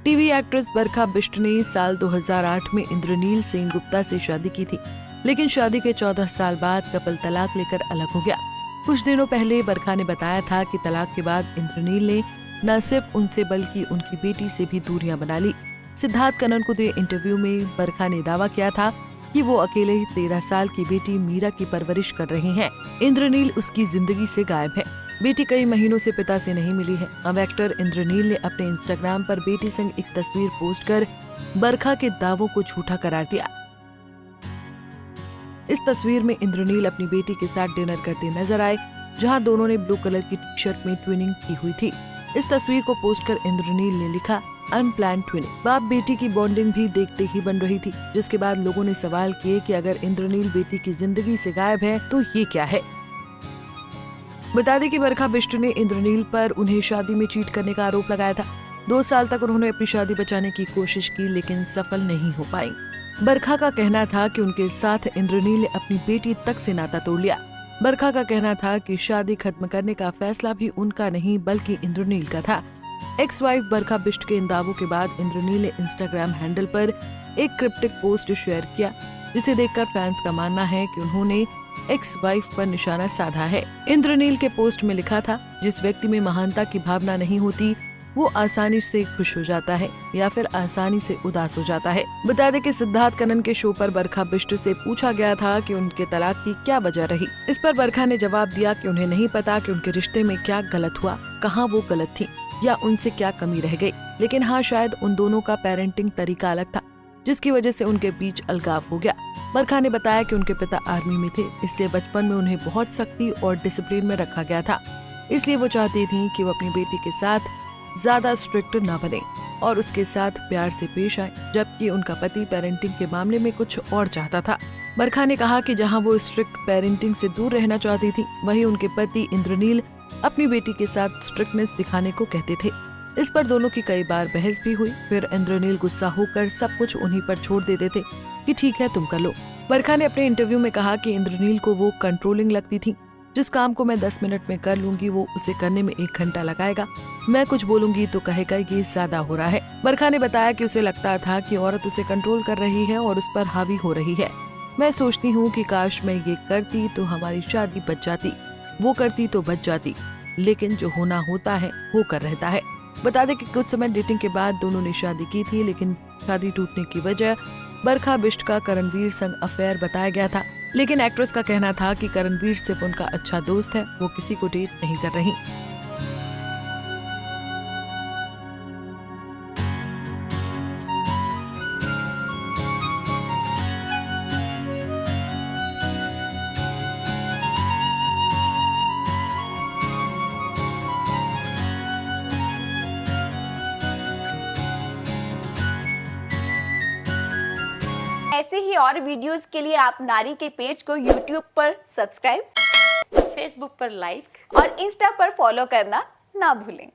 TV actress बरखा बिष्ट ने साल 2008 में इंद्रनील सेनगुप्ता से शादी की थी, लेकिन शादी के 14 साल बाद कपल तलाक लेकर अलग हो गया। कुछ दिनों पहले बरखा ने बताया था कि तलाक के बाद इंद्रनील ने न सिर्फ उनसे बल्कि उनकी बेटी से भी दूरियां बना ली। सिद्धार्थ कनन को दिए इंटरव्यू में बरखा ने दावा किया था कि वो अकेले ही 13 साल की बेटी मीरा की परवरिश कर रही हैं। इंद्रनील उसकी जिंदगी से गायब है। बेटी कई महीनों से पिता से नहीं मिली है। अब एक्टर इंद्रनील ने अपने इंस्टाग्राम पर बेटी संग एक तस्वीर पोस्ट कर बरखा के दावों को झूठा करार दिया। इस तस्वीर में इंद्रनील अपनी बेटी के साथ डिनर करते नजर आए, जहां दोनों ने ब्लू कलर की टी-शर्ट में ट्विनिंग की हुई थी। इस तस्वीर को पोस्ट कर इंद्रनील ने लिखा, अनप्लान ट्विनिंग। बाप बेटी की बॉन्डिंग भी देखते ही बन रही थी, जिसके बाद लोगों ने सवाल किए कि अगर इंद्रनील बेटी की जिंदगी से गायब है तो ये क्या है। बता दें कि बरखा बिष्ट ने इंद्रनील पर उन्हें शादी में चीट करने का आरोप लगाया था। 2 साल तक उन्होंने अपनी शादी बचाने की कोशिश की, लेकिन सफल नहीं हो पाई। बरखा का कहना था कि उनके साथ इंद्रनील ने अपनी बेटी तक से नाता तोड़ लिया। बरखा का कहना था कि शादी खत्म करने का फैसला भी उनका नहीं बल्कि इंद्रनील का था। एक्स वाइफ बरखा बिष्ट के इन दावों के बाद इंद्रनील ने इंस्टाग्राम हैंडल पर एक क्रिप्टिक पोस्ट शेयर किया, जिसे देखकर फैंस का मानना है कि उन्होंने एक्स वाइफ पर निशाना साधा है। इंद्रनील के पोस्ट में लिखा था, जिस व्यक्ति में महानता की भावना नहीं होती वो आसानी से खुश हो जाता है या फिर आसानी से उदास हो जाता है। बता दें कि सिद्धार्थ कनन के शो पर बरखा बिष्ट से पूछा गया था कि उनके तलाक की क्या वजह रही। इस पर बरखा ने जवाब दिया कि उन्हें नहीं पता कि उनके रिश्ते में क्या गलत हुआ, कहाँ वो गलत थी या उनसे क्या कमी रह गई, लेकिन हाँ, शायद उन दोनों का पेरेंटिंग तरीका अलग था, जिसकी वजह से उनके बीच अलगाव हो गया। बरखा ने बताया कि उनके पिता आर्मी में थे, इसलिए बचपन में उन्हें बहुत सख्ती और डिसिप्लिन में रखा गया था। इसलिए वो चाहती थी कि वो अपनी बेटी के साथ ज्यादा स्ट्रिक्ट ना बने और उसके साथ प्यार से पेश आए, जबकि उनका पति पेरेंटिंग के मामले में कुछ और चाहता था। बरखा ने कहा कि जहां वो स्ट्रिक्ट पेरेंटिंग से दूर रहना चाहती थी, वहीं उनके पति इंद्रनील अपनी बेटी के साथ स्ट्रिक्टनेस दिखाने को कहते थे। इस पर दोनों की कई बार बहस भी हुई। फिर इंद्रनील गुस्सा होकर सब कुछ उन्हीं पर छोड़ देते थे कि ठीक है, तुम कर लो। बरखा ने अपने इंटरव्यू में कहा कि इंद्रनील को वो कंट्रोलिंग लगती थी। जिस काम को मैं 10 मिनट में कर लूंगी, वो उसे करने में 1 घंटा लगाएगा। मैं कुछ बोलूंगी तो कहेगा ये ज्यादा हो रहा है। बरखा ने बताया कि उसे लगता था कि औरत उसे कंट्रोल कर रही है और उस पर हावी हो रही है। मैं सोचती हूँ कि काश मैं ये करती तो हमारी शादी बच जाती, वो करती तो बच जाती, लेकिन जो होना होता है वो कर रहता है। बता दें कि कुछ समय डेटिंग के बाद दोनों ने शादी की थी, लेकिन शादी टूटने की वजह बरखा बिष्ट का करणवीर संग अफेयर बताया गया था। लेकिन एक्ट्रेस का कहना था कि करणवीर सिर्फ उनका अच्छा दोस्त है, वो किसी को डेट नहीं कर रही। ऐसे ही और वीडियोस के लिए आप नारी के पेज को YouTube पर सब्सक्राइब, फेसबुक पर लाइक और इंस्टा पर फॉलो करना ना भूलें।